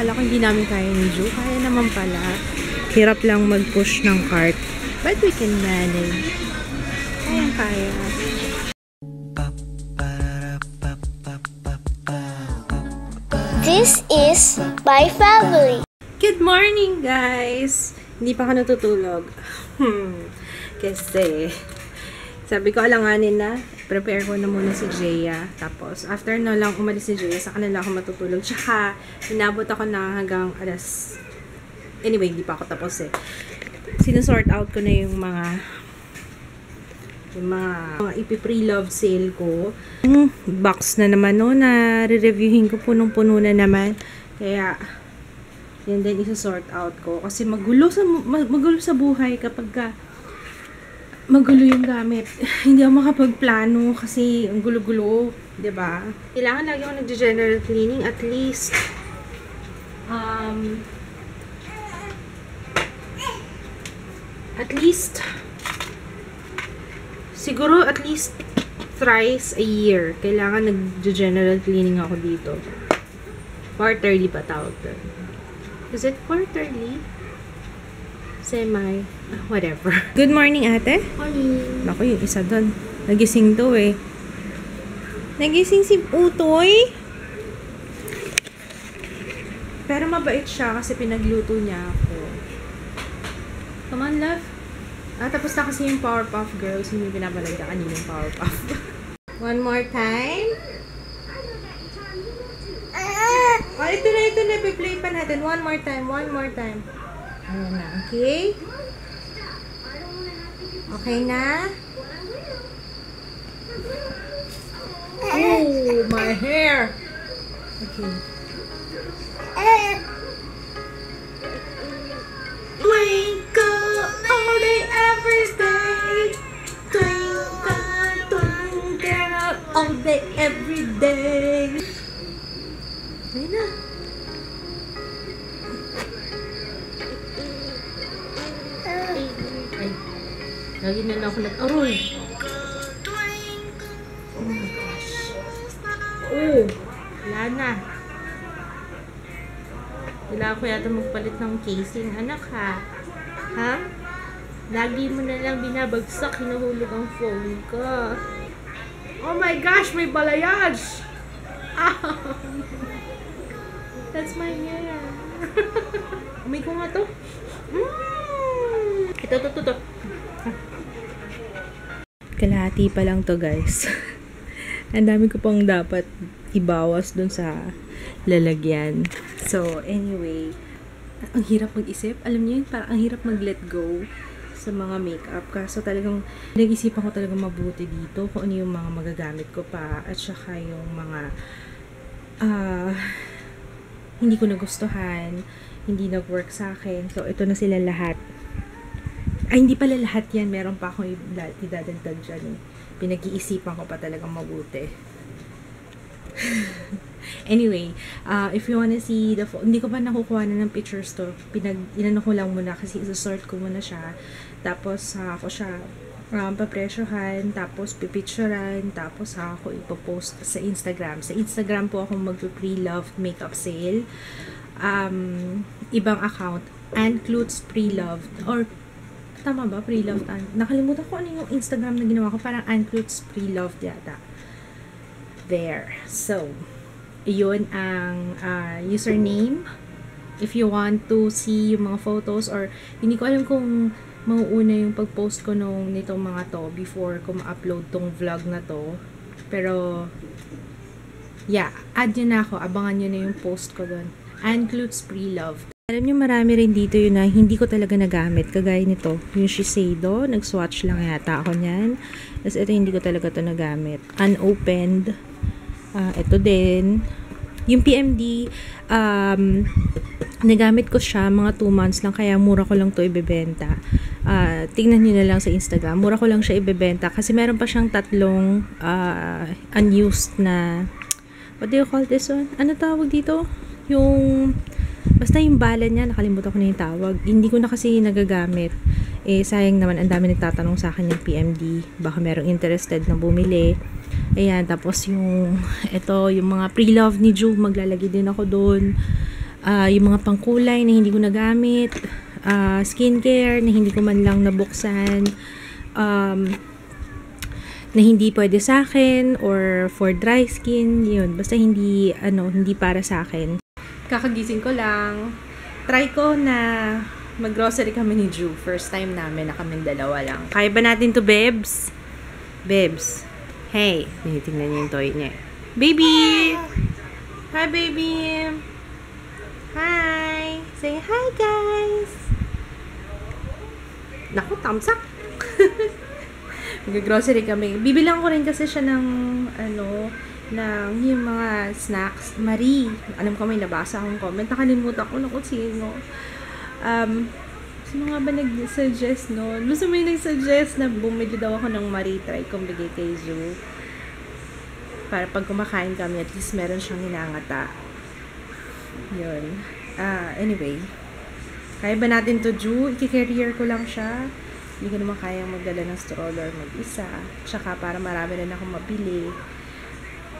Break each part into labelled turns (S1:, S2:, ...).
S1: Akala ko hindi namin kaya ni Ju. Kaya naman pala. Hirap lang mag-push ng cart. But we can manage. Kaya.
S2: This is my family.
S1: Good morning, guys! Hindi pa ako natutulog. Kasi, sabi ko alanganin na, prepare ko na muna si Jaya. Tapos, after no lang umalis si Jaya, sa kanila ako matutulog. Tsaka, inabot ako na hanggang alas... Anyway, hindi pa ako tapos eh. Sinusort out ko na yung mga ipi-pre-love sale ko. Box na naman, no, na re-reviewin ko, punong-puno na naman. Kaya, yan din isa-sort out ko. Kasi magulo sa buhay kapag magulo yung gamit. Hindi ako makapagplano kasi ang gulo-gulo, 'di ba? Kailangan lagi ako nag-general cleaning at least siguro at least thrice a year kailangan nag-general cleaning ako dito. Quarterly pa tawag doon. Is it quarterly? Semi. Whatever. Good morning, ate.
S2: Morning.
S1: Naku, yung isa doon. Nagising to eh. Nagising si Utoy. Pero mabait siya kasi pinagluto niya ako. Come on, love. Tapos na kasi yung Powerpuff Girls. Hindi binabalag na kanina yung Powerpuff. One more time. Oh, ito na. Play pa natin. One more time. Ayan na. Okay? Okay na? Oh, my hair! Okay. Twinkle all day, every day. Twinkle all day, every day. Ayan na. Lagi na lang ako nag-aroy. Oh my gosh. Oh, wala na. Kailangan ko yata magpalit ng casing. Anak ha? Ha? Lagi mo na lang binabagsak, hinuhulog ang phone ko. Oh my gosh, may balayage! That's my hair. Umay ko nga to. Ito. Kalahati pa lang to, guys. Ang dami ko pang dapat ibawas dun sa lalagyan. So, anyway, ang hirap mag-isip. Alam niyo yun, parang ang hirap mag-let go sa mga makeup. Kaso talagang nag-isipan ko talagang mabuti dito kung ano yung mga magagamit ko pa at saka yung mga hindi ko nagustuhan, hindi nag-work sa akin. So, ito na sila lahat. Ay, hindi pala lahat yan. Meron pa akong idadagdag dyan eh. Pinag-iisipan ko pa talagang mabuti. Anyway, if you wanna see the hindi ko pa nakukuha na ng pictures to. Inano ko lang muna kasi isa-sort ko muna siya. Tapos, ako siya papresyohan, tapos pipicturean, tapos ako ipopost sa Instagram. Sa Instagram po ako mag-pre-love makeup sale. Ibang account, Anclutes Pre-Loved, or tama ba? Pre-loved. Nakalimutan ko ano yung Instagram na ginawa ko. Parang Anclutes Pre-loved yata. There. So, yun ang username. If you want to see yung mga photos or hindi ko alam kung mauuna yung pag-post ko nitong mga to before ko ma-upload tong vlog na to. Pero, yeah. Add nyo na ako. Abangan nyo na yung post ko doon. Anclutes Pre-loved. Alam niyo, marami rin dito yun na hindi ko talaga nagamit. Kagaya nito, yung Shiseido. Nag-swatch lang yata ako niyan. Tapos ito, hindi ko talaga to nagamit. Unopened. Ito din. Yung PMD, nagamit ko siya mga 2 months lang. Kaya mura ko lang to ibebenta. Tingnan niyo na lang sa Instagram. Mura ko lang siya ibebenta. Kasi meron pa siyang 3 unused na, what do you call this one? Ano tawag dito? Yung basta yung bala niya, nakalimutan ko na yung tawag. Hindi ko na kasi nagagamit. Sayang naman, ang dami nagtatanong sa akin yung PMD. Baka merong interested na bumili. Ayan, tapos yung, ito, yung mga pre-love ni Ju, maglalagay din ako doon. yung mga pangkulay na hindi ko nagamit, skincare na hindi ko man lang nabuksan, na hindi pwede sa akin, or for dry skin, yun. Basta hindi para sa akin. Kakagising ko lang. Try ko na mag-grocery kami ni Ju. First time namin na kaming dalawa lang. Kaya ba natin to, Bebs? Bebs. Hey. Tinitingnan niya yung toy niya. Baby! Hi, baby! Hi! Say hi, guys! Naku, thumbs up! Mag-grocery kami. Bibilang ko rin kasi siya ng ng yung mga snacks. Marie, alam ko may nabasa akong comment. Nakalimutan ko na kung sino. Sino nga ba nag-suggest noon? Gusto may nag-suggest na bumili daw ako ng Marie. Try kong bigay kay Ju. Para pag kumakain kami, at least meron siyang hinangata. Yun. Anyway. Kaya ba natin to, Ju? I-carrier ko lang siya. Hindi ko naman kayang magdala ng stroller mag-isa. Tsaka para marami rin akong mabili.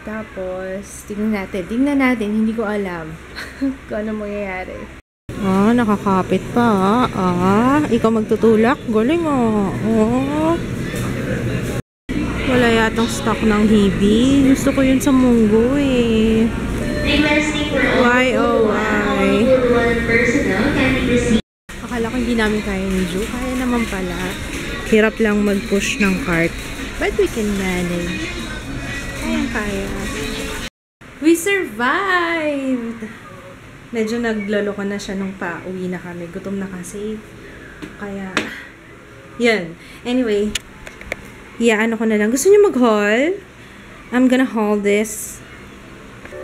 S1: Tapos, tingnan natin. Hindi ko alam kung ano mangyayari. Nakakapit pa. Ikaw magtutulak? Galing Wala yatang stock ng hibi. Gusto ko yun sa munggo eh. Why? Akala ko hindi namin kaya ni Ju. Kaya naman pala. Hirap lang mag-push ng cart. But we can manage. Kaya. We survived! Medyo nagloloko na siya nung pa-uwi na kami. Gutom na kasi. Kaya, yun. Anyway, ano ko na lang. Gusto niyo mag-haul? I'm gonna haul this.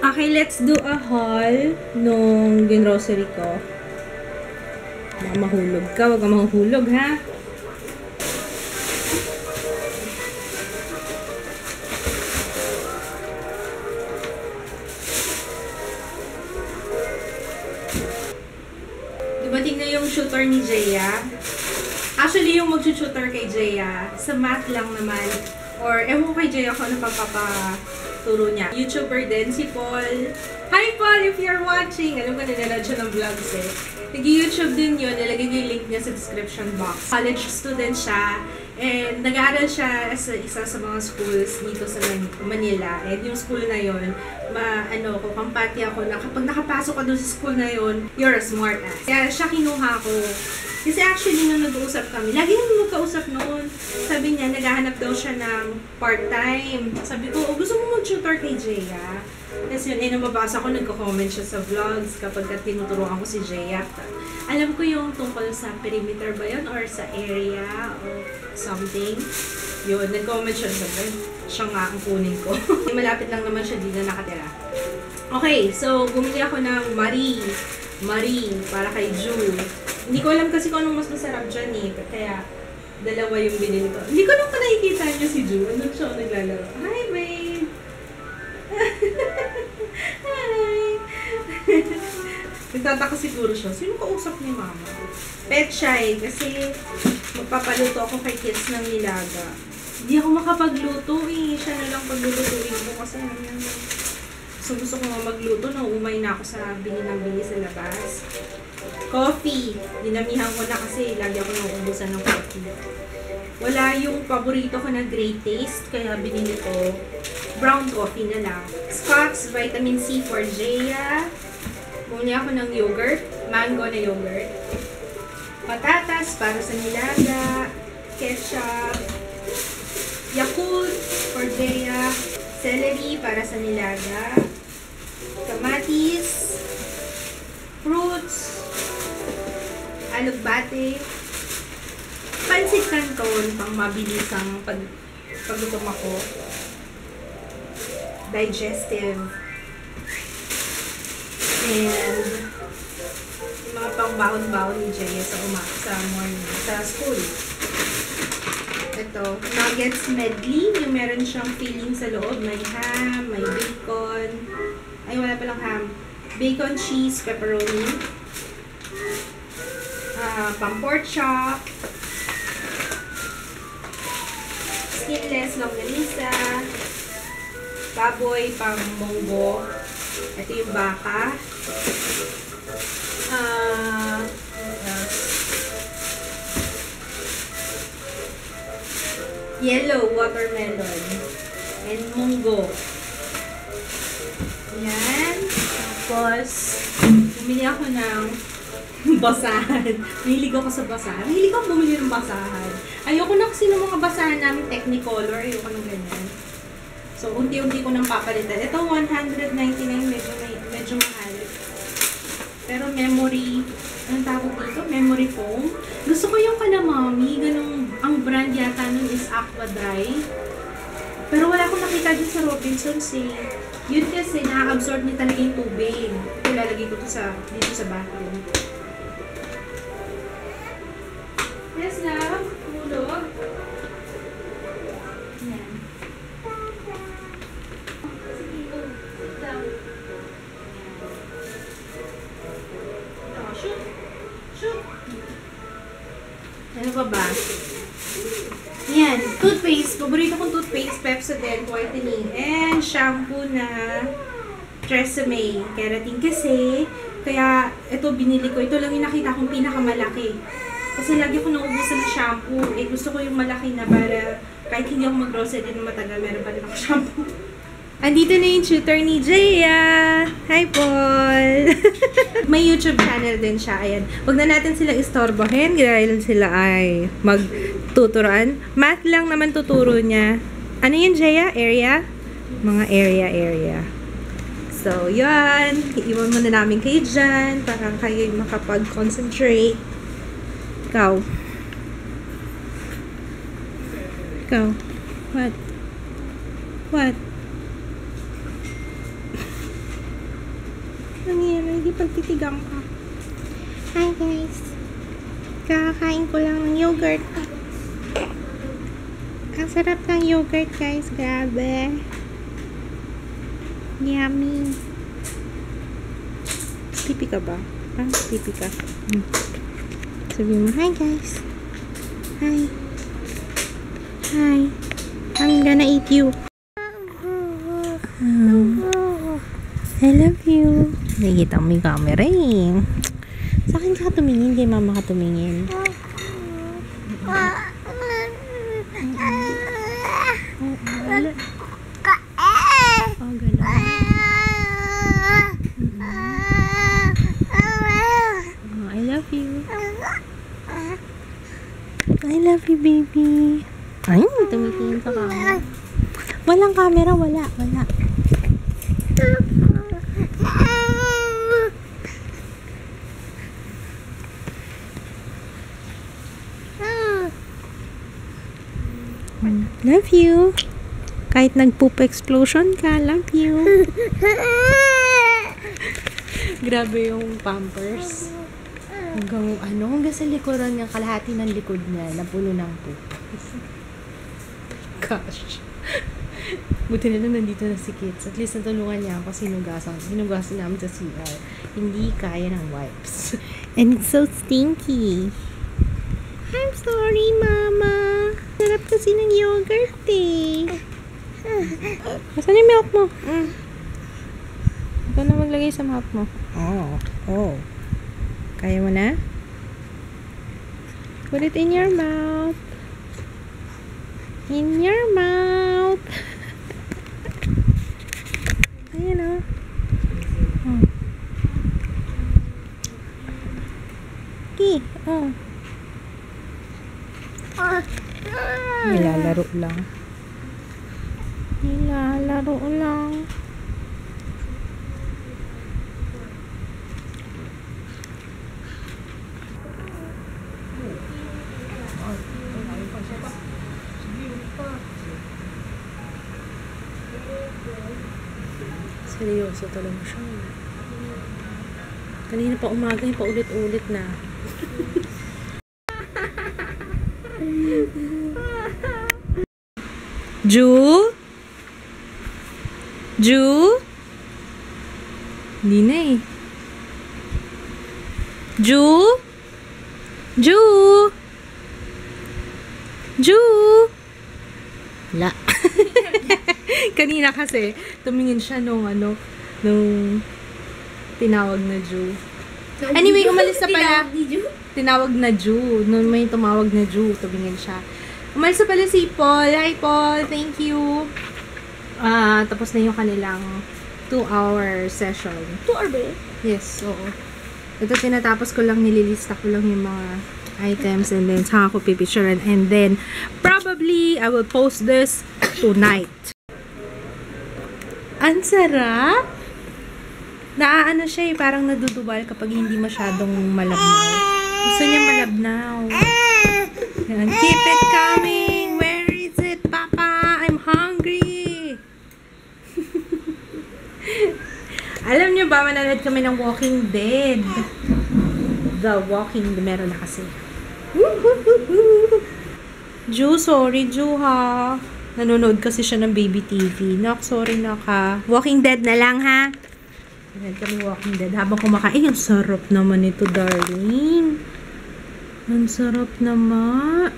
S1: Okay, let's do a haul nung grocery ko. Baka mahulog ka. Huwag ka mahulog, ha? Dumating na yung shooter ni Jaya. Actually, yung mag-shooter kay Jaya, sa math lang naman. Or, ewan ko kay Jaya kung ano pagpapaturo niya. YouTuber din, si Paul. Hi, Paul! If you're watching! Alam ko, nanonood siya ng vlogs eh. Nag-YouTube din yun. Nilagay ko yung link niya sa description box. College student siya. And nag-aaral siya sa isa sa mga schools dito sa Manila. And yung school na yun, kampati ako na kapag nakapasok ka doon sa school na yun, you're a smart ass. Kaya siya kinuha ko. Kasi actually, nung nag-uusap kami, lagi nang magkausap noon. Sabi niya, naghahanap daw siya ng part-time. Sabi ko, gusto mo mag-tutor kay Jaya? Tapos yun, nababasa ko, nagko-comment siya sa vlogs kapag tinuturuan ko si Jaya. Alam ko yung tungkol sa perimeter ba yun? Or sa area? Or something? Yun, nag-comment siya sa siya nga ang kunin ko. Malapit lang naman siya dito nakatira. Okay, so bumili ako ng Marie para kay Ju. Hindi ko alam kasi kung anong mas masarap dyan eh. Kaya dalawa yung binili ko. Hindi ko lang pa nakikita niyo si Ju. Ano siya naglalaro? Hi, babe! Hi! Nagtataka siguro siya. Sino kausap ni mama? Pet siya eh. Kasi magpapaluto ako kay kids ng nilaga. Hindi ako makapagluto eh. Siya na lang paglulutuin ko kasi gusto ko nga magluto. Umay na ako sa bili sa labas. Coffee. Dinamihan ko na kasi lagi ako nauubusan ng coffee. Wala yung paborito ko na great taste. Kaya binili ko brown coffee na lang. Scott's Vitamin C for Jaya. Bumili ako ng yogurt. Mango na yogurt. Patatas para sa nilaga. Ketchup. Yakult for Jaya. Celery para sa nilaga. Kamatis. Fruits. Alugbate. Pansit canton pang mabilis ang paggutom ako. Digestive. And yung mga pang-baon-baon ni Jaya sa morning, sa school. Ito, nuggets medley. Yung meron siyang filling sa loob. May ham, may bacon. Ay, wala palang ham. Bacon, cheese, pepperoni. Pang pork chop. Skinless longganisa. Baboy, pang munggo. Ito yung baka. yellow watermelon, and munggo. Yan. Tapos, bumili ako ng basahan. Mahilig ako sa basahan. Mahilig ako bumili ng basahan. Ayoko na kasi ng mga basahan namin Technicolor. Ayoko ng ganyan. So, unti-unti ko nang papalitan. Ito, 199. Medyo mahal. Pero memory, anong tawag dito? Memory foam. Gusto ko yung Kanamami. Ganun, ang brand yata nun is Aqua Dry. Pero wala akong nakita dyan sa Robinsons eh. Yun kasi, na-absorb niya talaga yung tubig. Ito, lalagay ko dito sa bathroom. Yes, love. Tulog. Yan. Sige, oh. Sit down. Oh, shoot. Shoot. Ano ba? Yan. Toothpaste. Paborito kong toothpaste. Pepsodent Whitening. And shampoo na Tresemme Keratin. Kasi, kaya ito binili ko. Ito lang yung nakita kong pinakamalaki. Kasi lagi ko nauubusan ng shampoo. Eh, gusto ko yung malaki na para kahit hindi ako mag-grocery na matagal, meron pa rin ako shampoo. Andito na yung tutor ni Jaya! Hi, Paul! May YouTube channel din siya. Ayan. Huwag na natin sila istorbohin dahil sila ay magtuturoan. Math lang naman tuturo niya. Ano yun, Jaya? Area? Mga area. So, yan. Iiwan mo na namin kayo dyan para kayo makapag-concentrate. Ikaw. What? Nangyari, hindi pagtitigang ka. Hi guys. Kakain ko lang ng yogurt. Ang sarap ng yogurt guys. Grabe. Yummy. Pipi ka ba? Pipi ka. Sabihin mo, hi guys. Hi. I'm gonna eat you. I love you. Nakikita mo yung camera eh. Sa akin ka tumingin, kay mama ka tumingin. Oh, gano'n. I love you. I love you, baby. Ay, tumitingin sa camera. Walang camera, wala. Love you. Kahit nag-poop explosion ka, love you. Grabe yung Pampers. Hanggang sa likuran niya, kalahati ng likod niya, napuno ng poop. Gosh. Buti na lang nandito na si Kits. At least natulungan niya ako sinugasan namin sa CR. Hindi kaya ng wipes. And it's so stinky. I'm sorry, Mama. Sarap kasi ng yogurt eh. Asan yung milk mo? Ito na maglagay sa mouth mo. Oh. Kaya mo na? Put it in your mouth. In your mouth. Ayan o. Okay. Nilalaro lang. Seryoso talaga siya. Kanina pa umaga yung paulit-ulit na. Ju? Hindi na eh. Ju? La. Kanina kasi, tumingin siya nung tinawag na Ju. Anyway, umalis na pala. Tinawag na Ju. Nung may tumawag na Ju, tumingin siya. Umalis na pala si Paul. Hi, Paul. Thank you. Tapos na yung kanilang 2-hour session.
S2: 2 hour ba yun?
S1: Yes, oo. Ito, tinatapos ko lang, nililista ko lang yung mga items and then saka ko pipicturean. And then, probably, I will post this tonight. Ang sarap! Naaano siya eh, parang nadudubal kapag hindi masyadong malabnaw. Gusto niya malabnaw. Yan. Keep it coming! Where is it, Papa? I'm hungry! Alam niyo ba, mananood kami ng Walking Dead. The Walking Dead. Meron na kasi. Ju, sorry Ju ha. Nanonood kasi siya ng Baby TV. Nak, sorry nak ha. Walking Dead na lang ha. Nanonood kami Walking Dead. Habang kumakain, ang sarap naman ito, darling. Ang sarap naman.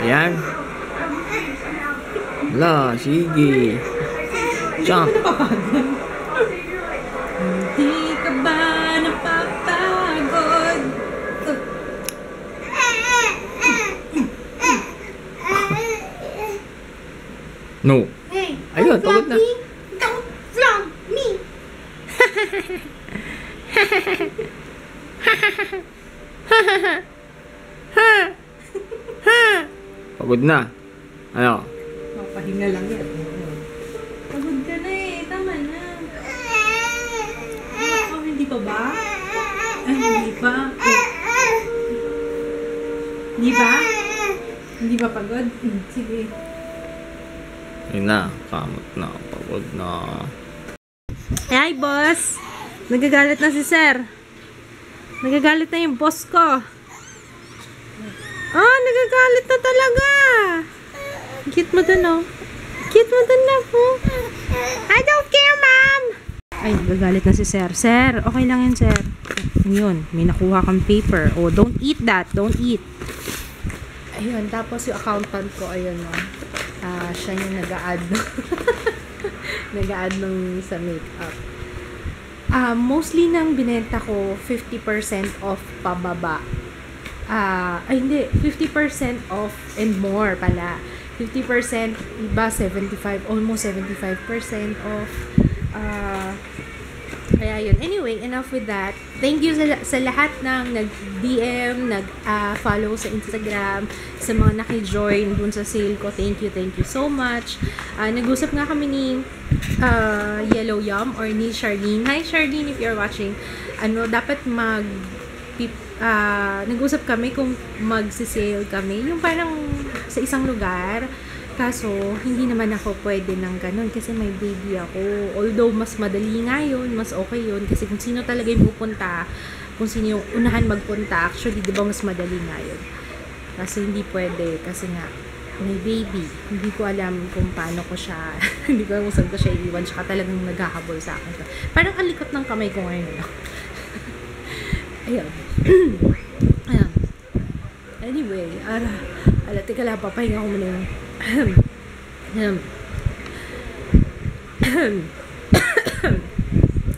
S3: Ayan. La, sige. Jump.
S1: Hindi ka ba napapagod?
S3: No.
S2: Hey,
S3: Ayun, pagod na.
S2: Don't flog me.
S3: Pagod na. Ano?
S1: Papahinga lang yan. Pagod ka na eh. Tama na. Oh, hindi pa ba? Hindi pa. Hindi ba? Hindi ba pagod? Sige.
S3: Ayun na. Kamot na. Pagod na.
S1: Hi, boss! Nagagalit na si sir. Nagagalit na yung boss ko. Oh, nagagalit na talaga. Cute mo dun, oh. Cute mo dun na, oh. I don't care, ma'am! Ay, nagagalit na si sir. Sir, okay lang yun, sir. Yun, may nakuha kang paper. Oh, don't eat that. Don't eat. Ayun, tapos yung accountant ko, ayun, oh. Siya yung nag-a-add. Nag-a-add nung sa makeup. Mostly nang binenta ko, 50% off pababa. Ay hindi, 50% off and more pala. 50%, iba 75, almost 75% off. Kaya yun. Anyway, enough with that. Thank you sa lahat ng nag-DM, nag-follow sa Instagram, sa mga naki-join dun sa sale ko. Thank you so much. Nag-usap nga kami ni Yellow Yum or ni Charlene. Hi Charlene, if you're watching. Dapat nag-usap kami kung mag-sale kami. Yung parang sa isang lugar. Kaso, hindi naman ako pwede ng ganun kasi may baby ako. Although, mas madali nga yun, mas okay yun. Kasi kung sino talaga yung pupunta, kung sino yung unahan magpunta, actually, di ba mas madali nga yun. Kasi hindi pwede, kasi nga, may baby. Hindi ko alam kung paano ko siya, hindi ko alam kung saan ko siya iiwan, tsaka talagang naghahabol sa akin. Parang alikot ng kamay ko ngayon. Ayun. Ayun. Anyway, teka lang, papahinga ko muna yung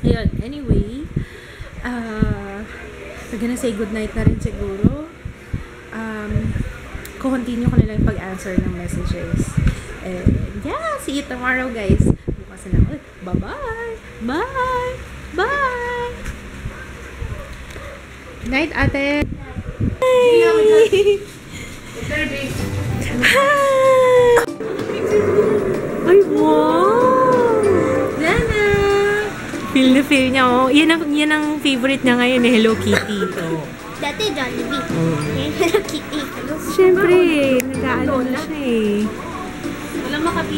S1: ayun, anyway, we're gonna say goodnight na rin siguro. Continue ko na lang yung pag-answer ng messages. And yeah, see you tomorrow guys. Bukas na lang ulit. Bye-bye! Bye! Bye! Night, ate! Hi! Hi! Ay, wow! Dana! Feel na feel niya, oh. Yan ang favorite niya ngayon, eh, Hello Kitty. Oh.
S2: Dati Jollibee. Ngayon Hello Kitty.
S1: Siyempre, nag-aano na siya, eh.
S2: Wala makapit.